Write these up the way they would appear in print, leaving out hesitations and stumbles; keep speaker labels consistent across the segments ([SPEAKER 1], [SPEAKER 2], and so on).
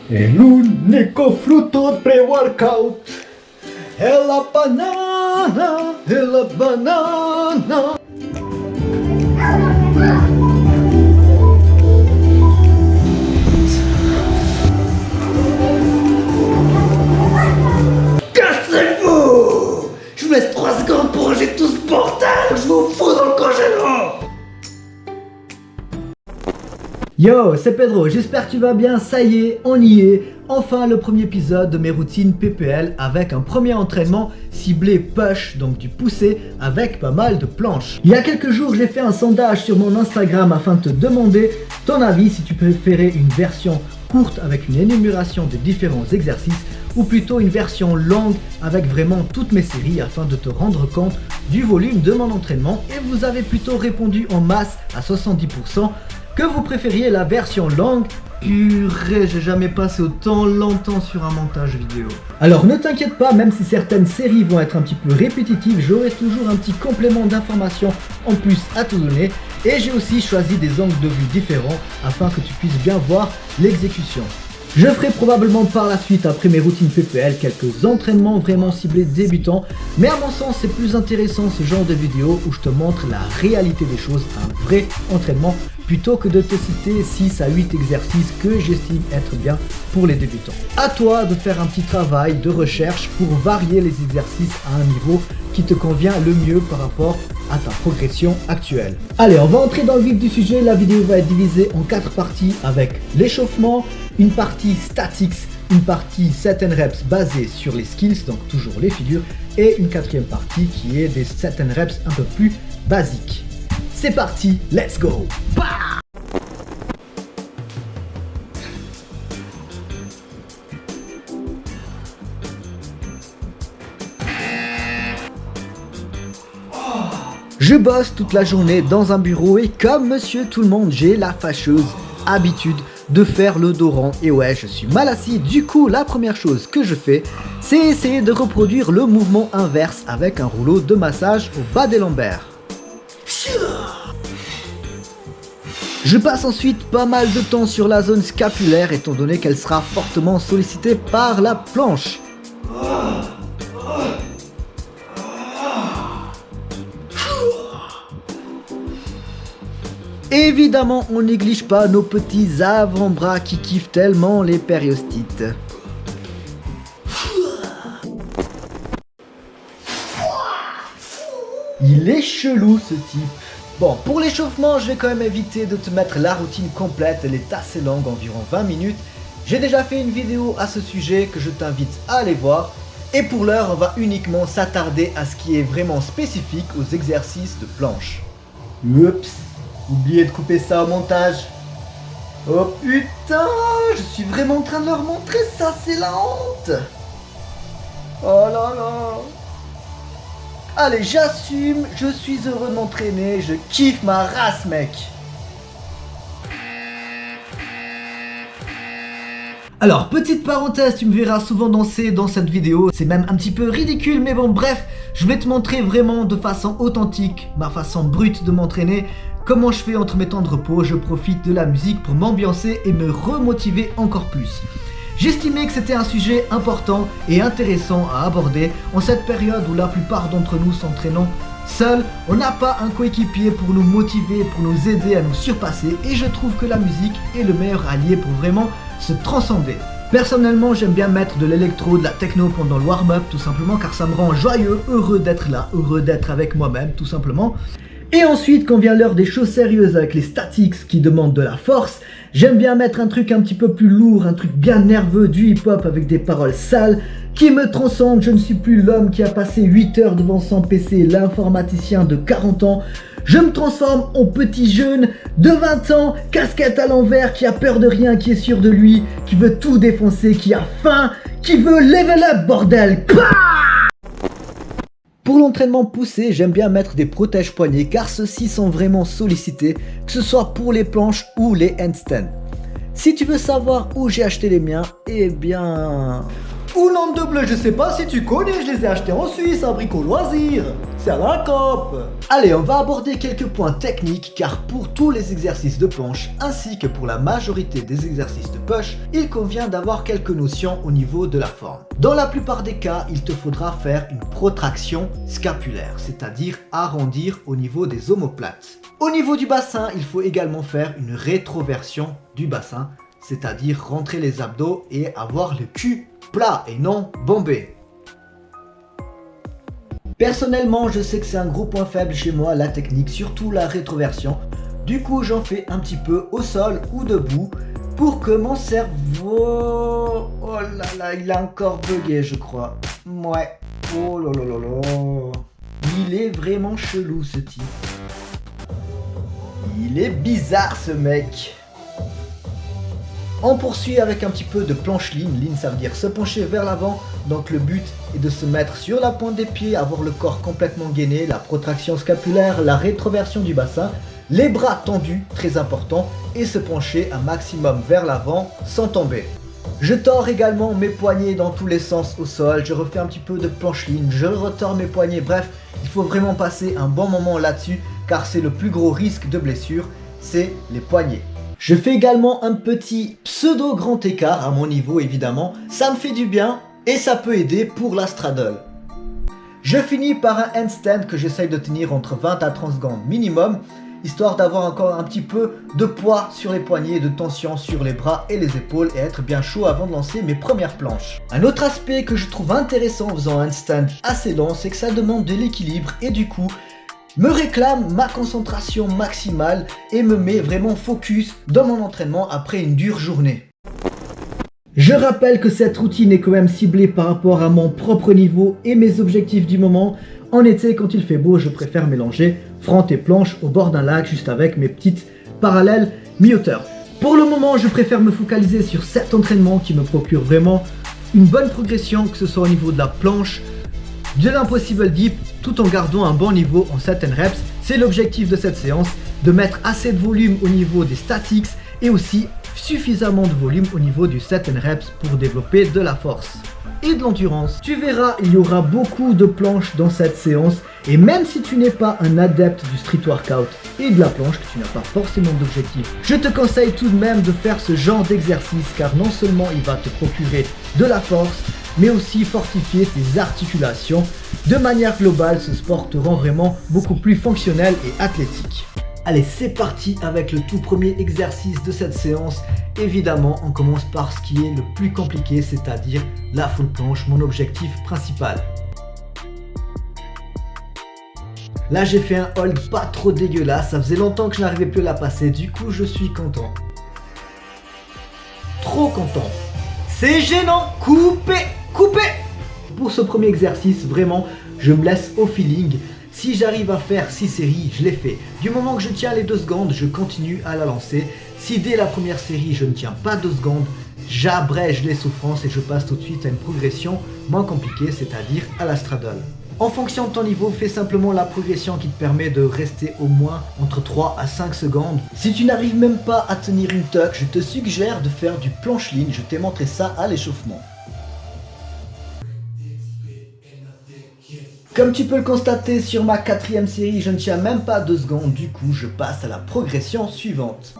[SPEAKER 1] E l'unico frutto pre-workout è la banana, è la banana. Cassez-vous! Je vous laisse 3 secondes pour ranger tout ce bordel, je vous fous dans le congélo. Yo, c'est Pedro, j'espère que tu vas bien, ça y est, on y est. Enfin le premier épisode de mes routines PPL avec un premier entraînement ciblé push, donc du poussé avec pas mal de planches. Il y a quelques jours j'ai fait un sondage sur mon Instagram afin de te demander ton avis si tu préférais une version courte avec une énumération des différents exercices ou plutôt une version longue avec vraiment toutes mes séries afin de te rendre compte du volume de mon entraînement, et vous avez plutôt répondu en masse à 70% que vous préfériez la version longue. Purée, j'ai jamais passé autant longtemps sur un montage vidéo. Alors ne t'inquiète pas, même si certaines séries vont être un petit peu répétitives, j'aurai toujours un petit complément d'information en plus à te donner, et j'ai aussi choisi des angles de vue différents afin que tu puisses bien voir l'exécution. Je ferai probablement par la suite, après mes routines PPL, quelques entraînements vraiment ciblés débutants, mais à mon sens c'est plus intéressant ce genre de vidéo où je te montre la réalité des choses, un vrai entraînement, plutôt que de te citer 6 à 8 exercices que j'estime être bien pour les débutants. À toi de faire un petit travail de recherche pour varier les exercices à un niveau qui te convient le mieux par rapport à ta progression actuelle. Allez, on va entrer dans le vif du sujet. La vidéo va être divisée en 4 parties avec l'échauffement, une partie statics, une partie set and reps basée sur les skills, donc toujours les figures, et une 4e partie qui est des set and reps un peu plus basiques. C'est parti, let's go! Bah! Je bosse toute la journée dans un bureau et comme monsieur tout le monde, j'ai la fâcheuse habitude de faire le dos rond. Et ouais, je suis mal assis, du coup la première chose que je fais, c'est essayer de reproduire le mouvement inverse avec un rouleau de massage au bas des lombaires. Je passe ensuite pas mal de temps sur la zone scapulaire étant donné qu'elle sera fortement sollicitée par la planche. Évidemment, on néglige pas nos petits avant-bras qui kiffent tellement les périostites. Il est chelou ce type. Bon, pour l'échauffement, je vais quand même éviter de te mettre la routine complète, elle est assez longue, environ 20 minutes. J'ai déjà fait une vidéo à ce sujet que je t'invite à aller voir. Et pour l'heure, on va uniquement s'attarder à ce qui est vraiment spécifique aux exercices de planche. Oups, oubliez de couper ça au montage. Oh putain, je suis vraiment en train de leur montrer ça, c'est la honte. Oh là là. Allez, j'assume, je suis heureux de m'entraîner, je kiffe ma race, mec. Alors, petite parenthèse, tu me verras souvent danser dans cette vidéo, c'est même un petit peu ridicule, mais bon, bref, je vais te montrer vraiment de façon authentique, ma façon brute de m'entraîner, comment je fais entre mes temps de repos, je profite de la musique pour m'ambiancer et me remotiver encore plus. J'estimais que c'était un sujet important et intéressant à aborder en cette période où la plupart d'entre nous s'entraînons seuls. On n'a pas un coéquipier pour nous motiver, pour nous aider à nous surpasser, et je trouve que la musique est le meilleur allié pour vraiment se transcender. Personnellement, j'aime bien mettre de l'électro, de la techno pendant le warm-up, tout simplement car ça me rend joyeux, heureux d'être là, heureux d'être avec moi-même, tout simplement. Et ensuite, quand vient l'heure des choses sérieuses avec les statics qui demandent de la force, j'aime bien mettre un truc un petit peu plus lourd, un truc bien nerveux, du hip-hop avec des paroles sales qui me transcendent. Je ne suis plus l'homme qui a passé 8 heures devant son PC, l'informaticien de 40 ans. Je me transforme en petit jeune de 20 ans, casquette à l'envers, qui a peur de rien, qui est sûr de lui, qui veut tout défoncer, qui a faim, qui veut level up, bordel. Pour l'entraînement poussé, j'aime bien mettre des protèges poignets car ceux-ci sont vraiment sollicités, que ce soit pour les planches ou les handstands. Si tu veux savoir où j'ai acheté les miens, eh bien... Ou de bleu, je sais pas si tu connais, je les ai achetés en Suisse à Brico Loisir. C'est à la COP. Allez, on va aborder quelques points techniques car pour tous les exercices de planche ainsi que pour la majorité des exercices de push, il convient d'avoir quelques notions au niveau de la forme. Dans la plupart des cas, il te faudra faire une protraction scapulaire, c'est-à-dire arrondir au niveau des omoplates. Au niveau du bassin, il faut également faire une rétroversion du bassin, c'est-à-dire rentrer les abdos et avoir le cul plat et non bombé. Personnellement, je sais que c'est un gros point faible chez moi, la technique, surtout la rétroversion. Du coup, j'en fais un petit peu au sol ou debout pour que mon cerveau... Oh là là, il a encore bugué, je crois. Ouais. Oh là là là là. Il est vraiment chelou, ce type. Il est bizarre, ce mec. On poursuit avec un petit peu de planche ligne. Ligne, ça veut dire se pencher vers l'avant. Donc le but est de se mettre sur la pointe des pieds, avoir le corps complètement gainé, la protraction scapulaire, la rétroversion du bassin, les bras tendus, très important, et se pencher un maximum vers l'avant sans tomber. Je tords également mes poignets dans tous les sens au sol, je refais un petit peu de planche ligne, je retors mes poignets, bref, il faut vraiment passer un bon moment là-dessus car c'est le plus gros risque de blessure, c'est les poignets. Je fais également un petit pseudo grand écart à mon niveau évidemment, ça me fait du bien et ça peut aider pour la straddle. Je finis par un handstand que j'essaye de tenir entre 20 à 30 secondes minimum, histoire d'avoir encore un petit peu de poids sur les poignets, de tension sur les bras et les épaules et être bien chaud avant de lancer mes premières planches. Un autre aspect que je trouve intéressant en faisant un handstand assez long, c'est que ça demande de l'équilibre et du coup, me réclame ma concentration maximale et me met vraiment focus dans mon entraînement après une dure journée. Je rappelle que cette routine est quand même ciblée par rapport à mon propre niveau et mes objectifs du moment. En été, quand il fait beau, je préfère mélanger front et planche au bord d'un lac juste avec mes petites parallèles mi-hauteur. Pour le moment, je préfère me focaliser sur cet entraînement qui me procure vraiment une bonne progression, que ce soit au niveau de la planche, de l'impossible dip, tout en gardant un bon niveau en 7 reps. C'est l'objectif de cette séance, de mettre assez de volume au niveau des statics et aussi suffisamment de volume au niveau du 7 reps pour développer de la force et de l'endurance. Tu verras, il y aura beaucoup de planches dans cette séance et même si tu n'es pas un adepte du street workout et de la planche, que tu n'as pas forcément d'objectif, je te conseille tout de même de faire ce genre d'exercice car non seulement il va te procurer de la force, mais aussi fortifier tes articulations. De manière globale, ce sport te rend vraiment beaucoup plus fonctionnel et athlétique. Allez, c'est parti avec le tout premier exercice de cette séance. Évidemment, on commence par ce qui est le plus compliqué, c'est-à-dire la full planche, mon objectif principal. Là, j'ai fait un hold pas trop dégueulasse, ça faisait longtemps que je n'arrivais plus à la passer, du coup, je suis content. Trop content. C'est gênant, coupez, coupez. Pour ce premier exercice, vraiment, je me laisse au feeling. Si j'arrive à faire 6 séries, je les fais. Du moment que je tiens les 2 secondes, je continue à la lancer. Si dès la première série, je ne tiens pas 2 secondes, j'abrège les souffrances et je passe tout de suite à une progression moins compliquée, c'est-à-dire à la straddle. En fonction de ton niveau, fais simplement la progression qui te permet de rester au moins entre 3 à 5 secondes. Si tu n'arrives même pas à tenir une tuck, je te suggère de faire du planche ligne, je t'ai montré ça à l'échauffement. Comme tu peux le constater, sur ma 4e série, je ne tiens même pas 2 secondes, du coup je passe à la progression suivante.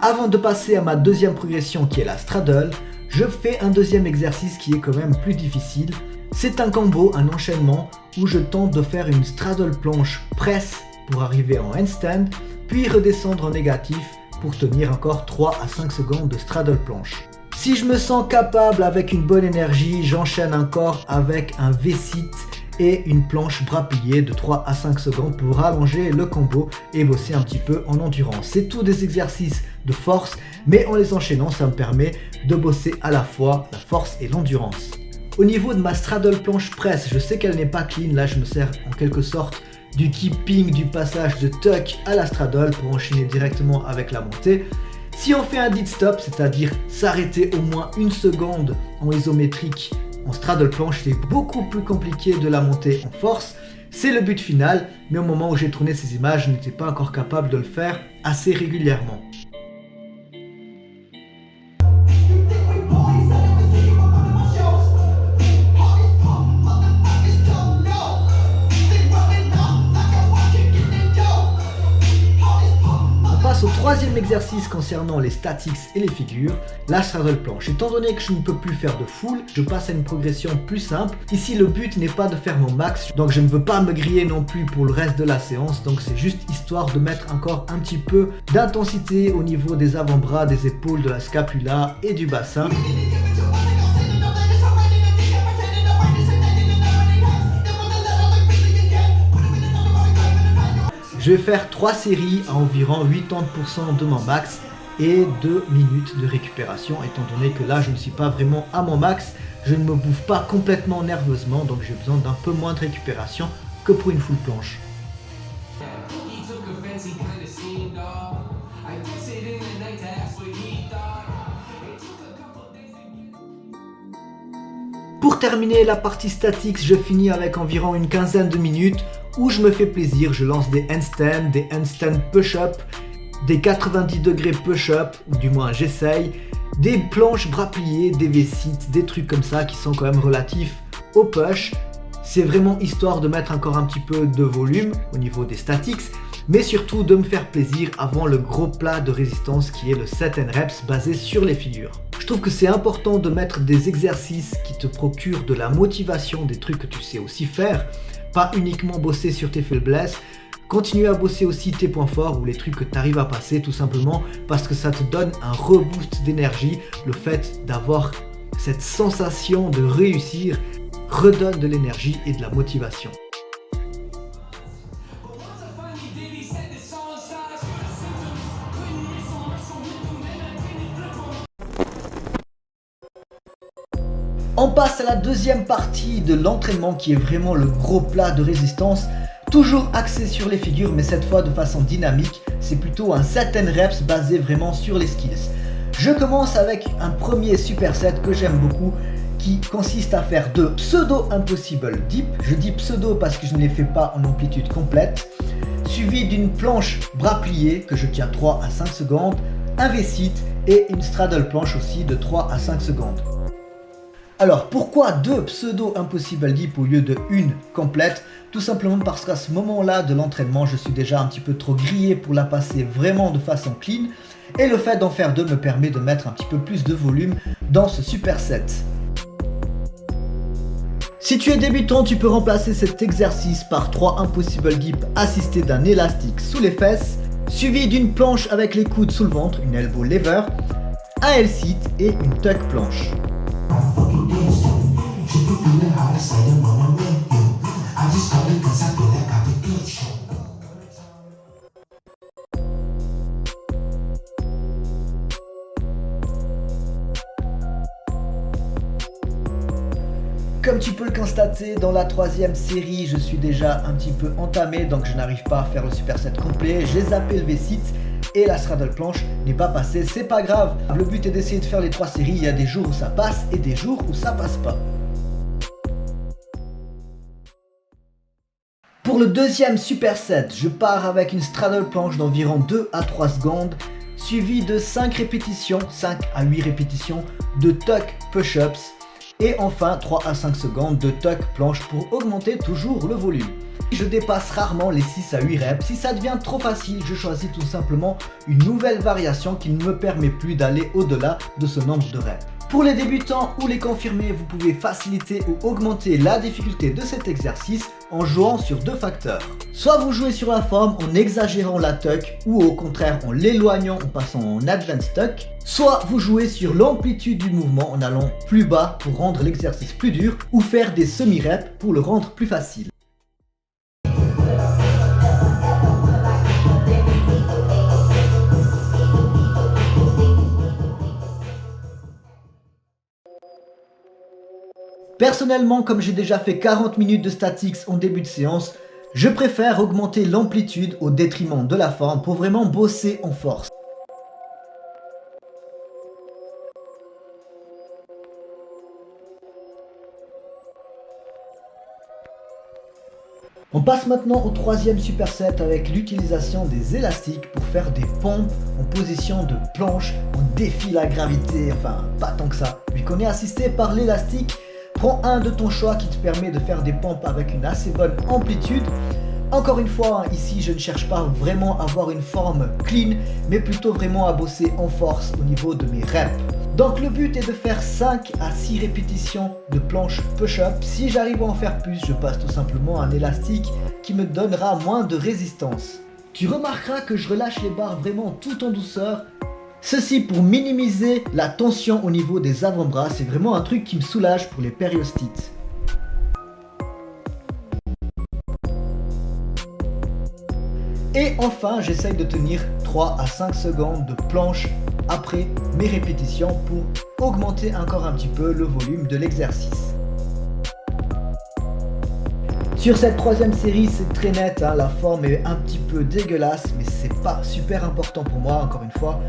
[SPEAKER 1] Avant de passer à ma 2e progression qui est la straddle, je fais un 2e exercice qui est quand même plus difficile. C'est un combo, un enchaînement où je tente de faire une straddle planche presse pour arriver en handstand, puis redescendre en négatif pour tenir encore 3 à 5 secondes de straddle planche. Si je me sens capable avec une bonne énergie, j'enchaîne encore avec un V-sit et une planche bras pliés de 3 à 5 secondes pour rallonger le combo et bosser un petit peu en endurance. C'est tous des exercices de force, mais en les enchaînant, ça me permet de bosser à la fois la force et l'endurance. Au niveau de ma straddle planche presse, je sais qu'elle n'est pas clean, là je me sers en quelque sorte du keeping du passage de tuck à la straddle pour enchaîner directement avec la montée. Si on fait un dead stop, c'est-à-dire s'arrêter au moins 1 seconde en isométrique en straddle planche, c'est beaucoup plus compliqué de la monter en force. C'est le but final, mais au moment où j'ai tourné ces images, je n'étais pas encore capable de le faire assez régulièrement. exercice concernant les statics et les figures, la straddle planche. Étant donné que je ne peux plus faire de full, je passe à une progression plus simple. Ici le but n'est pas de faire mon max, donc je ne veux pas me griller non plus pour le reste de la séance, donc c'est juste histoire de mettre encore un petit peu d'intensité au niveau des avant-bras, des épaules, de la scapula et du bassin. Je vais faire 3 séries à environ 80% de mon max et 2 minutes de récupération, étant donné que là je ne suis pas vraiment à mon max, je ne me bouffe pas complètement nerveusement, donc j'ai besoin d'un peu moins de récupération que pour une full planche. Pour terminer la partie statics, je finis avec environ une quinzaine de minutes où je me fais plaisir, je lance des handstands, des handstand push-up, des 90 degrés push-up, ou du moins j'essaye, des planches bras pliés, des V-sit, des trucs comme ça qui sont quand même relatifs au push. C'est vraiment histoire de mettre encore un petit peu de volume au niveau des statics, mais surtout de me faire plaisir avant le gros plat de résistance qui est le set and reps basé sur les figures. Je trouve que c'est important de mettre des exercices qui te procurent de la motivation, des trucs que tu sais aussi faire, pas uniquement bosser sur tes faiblesses. Continue à bosser aussi tes points forts ou les trucs que tu arrives à passer, tout simplement parce que ça te donne un reboost d'énergie. Le fait d'avoir cette sensation de réussir redonne de l'énergie et de la motivation. On passe à la deuxième partie de l'entraînement qui est vraiment le gros plat de résistance, toujours axé sur les figures mais cette fois de façon dynamique. C'est plutôt un set and reps basé vraiment sur les skills. Je commence avec un premier superset que j'aime beaucoup qui consiste à faire 2 pseudo impossible dip. Je dis pseudo parce que je ne les fais pas en amplitude complète, suivi d'une planche bras pliés que je tiens 3 à 5 secondes, un V-sit et une straddle planche aussi de 3 à 5 secondes. Alors pourquoi 2 pseudo impossible dip au lieu de une complète? Tout simplement parce qu'à ce moment-là de l'entraînement, je suis déjà un petit peu trop grillé pour la passer vraiment de façon clean. Et le fait d'en faire 2 me permet de mettre un petit peu plus de volume dans ce superset. Si tu es débutant, tu peux remplacer cet exercice par 3 impossible dip assistés d'un élastique sous les fesses, suivi d'une planche avec les coudes sous le ventre, une elbow lever, un L-sit et une tuck planche. Comme tu peux le constater, dans la 3e série, je suis déjà un petit peu entamé, donc je n'arrive pas à faire le superset complet. J'ai zappé le V-sit et la straddle planche n'est pas passée, c'est pas grave. Le but est d'essayer de faire les 3 séries, il y a des jours où ça passe et des jours où ça passe pas. Pour le deuxième superset, je pars avec une straddle planche d'environ 2 à 3 secondes, suivi de 5 répétitions, 5 à 8 répétitions de tuck push-ups. Et enfin 3 à 5 secondes de tuck planche pour augmenter toujours le volume. Je dépasse rarement les 6 à 8 reps. Si ça devient trop facile, je choisis tout simplement une nouvelle variation qui ne me permet plus d'aller au-delà de ce nombre de reps. Pour les débutants ou les confirmés, vous pouvez faciliter ou augmenter la difficulté de cet exercice en jouant sur 2 facteurs. Soit vous jouez sur la forme en exagérant la tuck ou au contraire en l'éloignant en passant en advanced tuck. Soit vous jouez sur l'amplitude du mouvement en allant plus bas pour rendre l'exercice plus dur ou faire des semi-reps pour le rendre plus facile. Personnellement, comme j'ai déjà fait 40 minutes de statics en début de séance, je préfère augmenter l'amplitude au détriment de la forme pour vraiment bosser en force. On passe maintenant au 3e superset avec l'utilisation des élastiques pour faire des pompes en position de planche. On défie la gravité, enfin pas tant que ça. Vu qu'on est assisté par l'élastique, prends un de ton choix qui te permet de faire des pompes avec une assez bonne amplitude. Encore une fois, ici je ne cherche pas vraiment à avoir une forme clean, mais plutôt vraiment à bosser en force au niveau de mes reps. Donc le but est de faire 5 à 6 répétitions de planche push-up. Si j'arrive à en faire plus, je passe tout simplement un élastique qui me donnera moins de résistance. Tu remarqueras que je relâche les barres vraiment tout en douceur. Ceci pour minimiser la tension au niveau des avant-bras. C'est vraiment un truc qui me soulage pour les périostites. Et enfin, j'essaye de tenir 3 à 5 secondes de planche après mes répétitions pour augmenter encore un petit peu le volume de l'exercice. Sur cette troisième série, c'est très net, hein, la forme est un petit peu dégueulasse, mais c'est pas super important pour moi, encore une fois.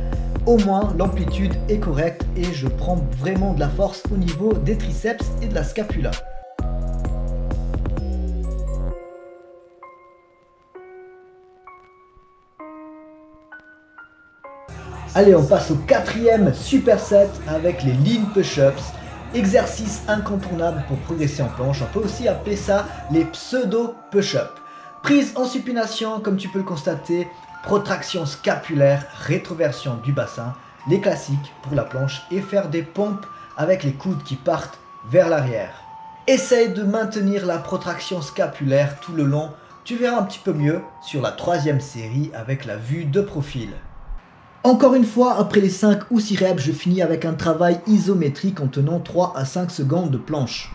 [SPEAKER 1] Au moins, l'amplitude est correcte et je prends vraiment de la force au niveau des triceps et de la scapula. Allez, on passe au quatrième superset avec les lean push-ups. Exercice incontournable pour progresser en planche. On peut aussi appeler ça les pseudo push-ups. Prise en supination, comme tu peux le constater, protraction scapulaire, rétroversion du bassin, les classiques pour la planche et faire des pompes avec les coudes qui partent vers l'arrière. Essaye de maintenir la protraction scapulaire tout le long. Tu verras un petit peu mieux sur la troisième série avec la vue de profil. Encore une fois, après les 5 ou 6 reps, je finis avec un travail isométrique en tenant 3 à 5 secondes de planche.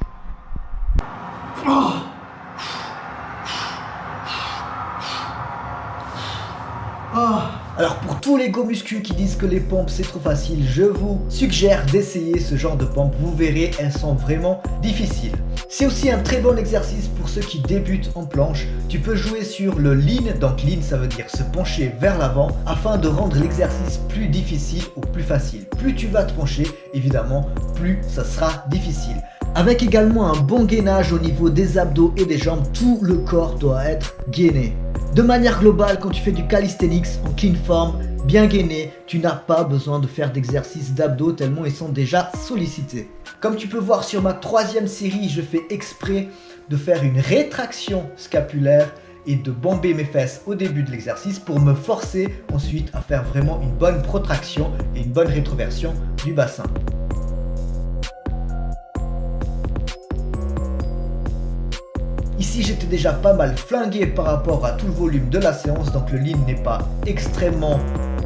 [SPEAKER 1] Alors pour tous les go muscu qui disent que les pompes c'est trop facile, je vous suggère d'essayer ce genre de pompes. Vous verrez, elles sont vraiment difficiles. C'est aussi un très bon exercice pour ceux qui débutent en planche. Tu peux jouer sur le lean, donc lean ça veut dire se pencher vers l'avant afin de rendre l'exercice plus difficile ou plus facile. Plus tu vas te pencher, évidemment, plus ça sera difficile. Avec également un bon gainage au niveau des abdos et des jambes, tout le corps doit être gainé. De manière globale, quand tu fais du calisthenics en clean form, bien gainé, tu n'as pas besoin de faire d'exercices d'abdos tellement ils sont déjà sollicités. Comme tu peux voir sur ma troisième série, je fais exprès de faire une rétraction scapulaire et de bomber mes fesses au début de l'exercice pour me forcer ensuite à faire vraiment une bonne protraction et une bonne rétroversion du bassin. Ici j'étais déjà pas mal flingué par rapport à tout le volume de la séance, donc le lean n'est pas extrêmement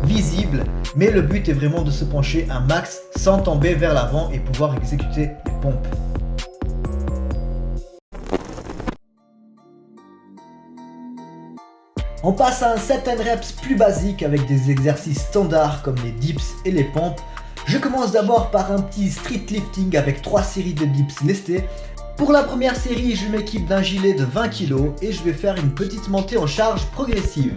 [SPEAKER 1] visible, mais le but est vraiment de se pencher un max sans tomber vers l'avant et pouvoir exécuter les pompes. On passe à un set and reps plus basique avec des exercices standards comme les dips et les pompes. Je commence d'abord par un petit street lifting avec 3 séries de dips lestés. Pour la première série, je m'équipe d'un gilet de 20 kg et je vais faire une petite montée en charge progressive.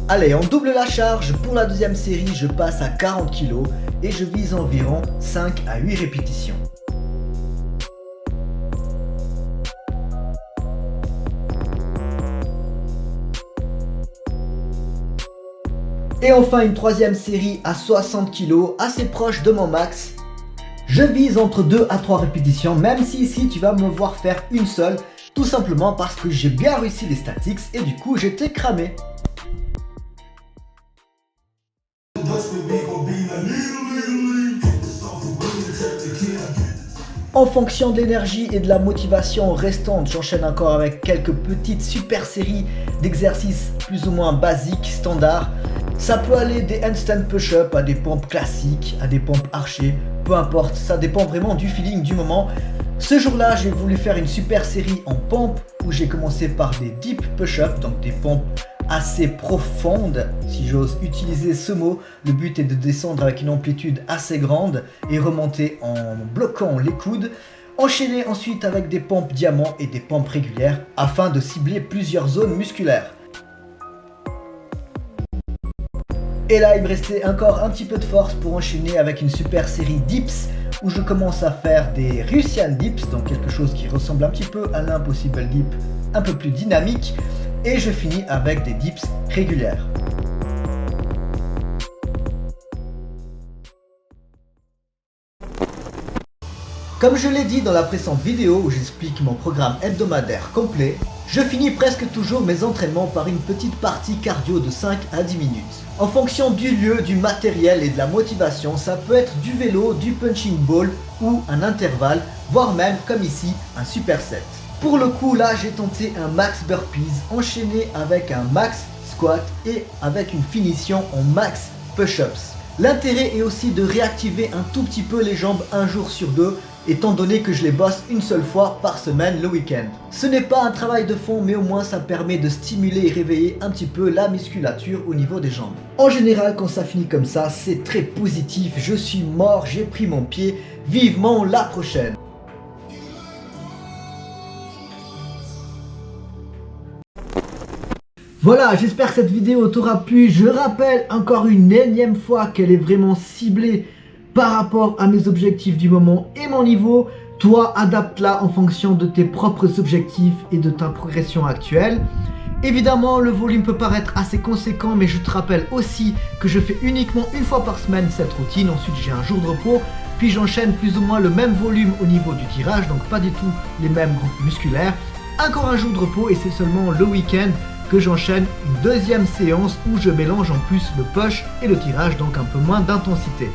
[SPEAKER 1] Allez, on double la charge. Pour la deuxième série, je passe à 40 kg et je vise environ 5 à 8 répétitions. Et enfin une troisième série à 60 kg, assez proche de mon max. Je vise entre 2 à 3 répétitions, même si ici tu vas me voir faire une seule, tout simplement parce que j'ai bien réussi les statics et du coup j'étais cramé. En fonction de l'énergie et de la motivation restante, j'enchaîne encore avec quelques petites super séries d'exercices plus ou moins basiques, standards. Ça peut aller des handstand push-up à des pompes classiques, à des pompes archées, peu importe, ça dépend vraiment du feeling du moment. Ce jour-là, j'ai voulu faire une super série en pompes où j'ai commencé par des deep push-up, donc des pompes assez profonde, si j'ose utiliser ce mot. Le but est de descendre avec une amplitude assez grande et remonter en bloquant les coudes. Enchaîner ensuite avec des pompes diamants et des pompes régulières afin de cibler plusieurs zones musculaires. Et là, il me restait encore un petit peu de force pour enchaîner avec une super série dips où je commence à faire des Russian dips, donc quelque chose qui ressemble un petit peu à l'impossible dip, un peu plus dynamique. Et je finis avec des dips régulières. Comme je l'ai dit dans la précédente vidéo où j'explique mon programme hebdomadaire complet, je finis presque toujours mes entraînements par une petite partie cardio de 5 à 10 minutes. En fonction du lieu, du matériel et de la motivation, ça peut être du vélo, du punching ball ou un intervalle, voire même comme ici, un superset. Pour le coup là j'ai tenté un max burpees enchaîné avec un max squat et avec une finition en max push-ups. L'intérêt est aussi de réactiver un tout petit peu les jambes un jour sur deux, étant donné que je les bosse une seule fois par semaine le week-end. Ce n'est pas un travail de fond, mais au moins ça permet de stimuler et réveiller un petit peu la musculature au niveau des jambes. En général, quand ça finit comme ça, c'est très positif, je suis mort, j'ai pris mon pied, vivement la prochaine. Voilà, j'espère que cette vidéo t'aura plu. Je rappelle encore une énième fois qu'elle est vraiment ciblée par rapport à mes objectifs du moment et mon niveau. Toi, adapte-la en fonction de tes propres objectifs et de ta progression actuelle. Évidemment, le volume peut paraître assez conséquent, mais je te rappelle aussi que je fais uniquement une fois par semaine cette routine. Ensuite, j'ai un jour de repos, puis j'enchaîne plus ou moins le même volume au niveau du tirage, donc pas du tout les mêmes groupes musculaires. Encore un jour de repos et c'est seulement le week-end que j'enchaîne une deuxième séance où je mélange en plus le push et le tirage, donc un peu moins d'intensité.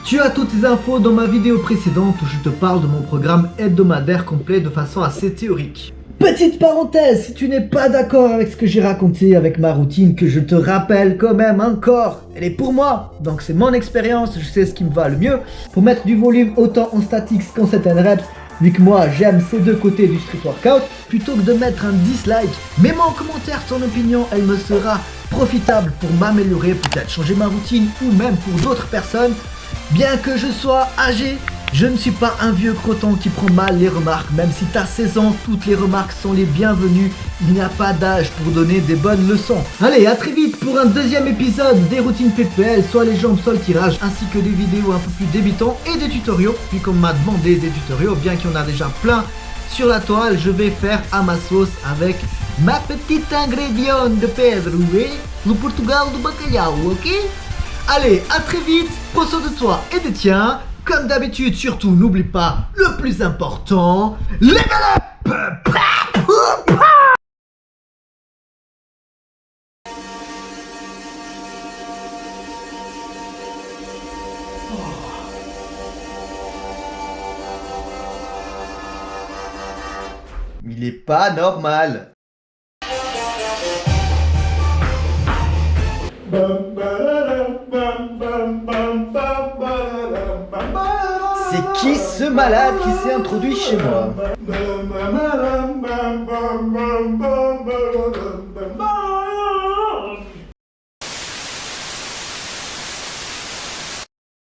[SPEAKER 1] Tu as toutes les infos dans ma vidéo précédente où je te parle de mon programme hebdomadaire complet de façon assez théorique. Petite parenthèse, si tu n'es pas d'accord avec ce que j'ai raconté avec ma routine, que je te rappelle quand même encore, elle est pour moi, donc c'est mon expérience, je sais ce qui me va le mieux. Pour mettre du volume autant en statics qu'en set and reps, vu que moi j'aime ces deux côtés du street workout, plutôt que de mettre un dislike, mets-moi en commentaire ton opinion, elle me sera profitable pour m'améliorer, peut-être changer ma routine ou même pour d'autres personnes. Bien que je sois âgé, je ne suis pas un vieux croton qui prend mal les remarques, même si t'as 16 ans, toutes les remarques sont les bienvenues, il n'y a pas d'âge pour donner des bonnes leçons. Allez, à très vite pour un deuxième épisode des routines PPL, soit les jambes, soit le tirage, ainsi que des vidéos un peu plus débutants et des tutoriaux, puis comme m'a demandé des tutoriaux, bien qu'il y en a déjà plein sur la toile, je vais faire à ma sauce avec ma petite ingrédient de Pedro, le Portugal du bacalhau, ok? Allez, à très vite, prends soin de toi et des tiens. Comme d'habitude, surtout, n'oublie pas le plus important, level up! Il est pas normal. C'est qui ce malade qui s'est introduit chez moi?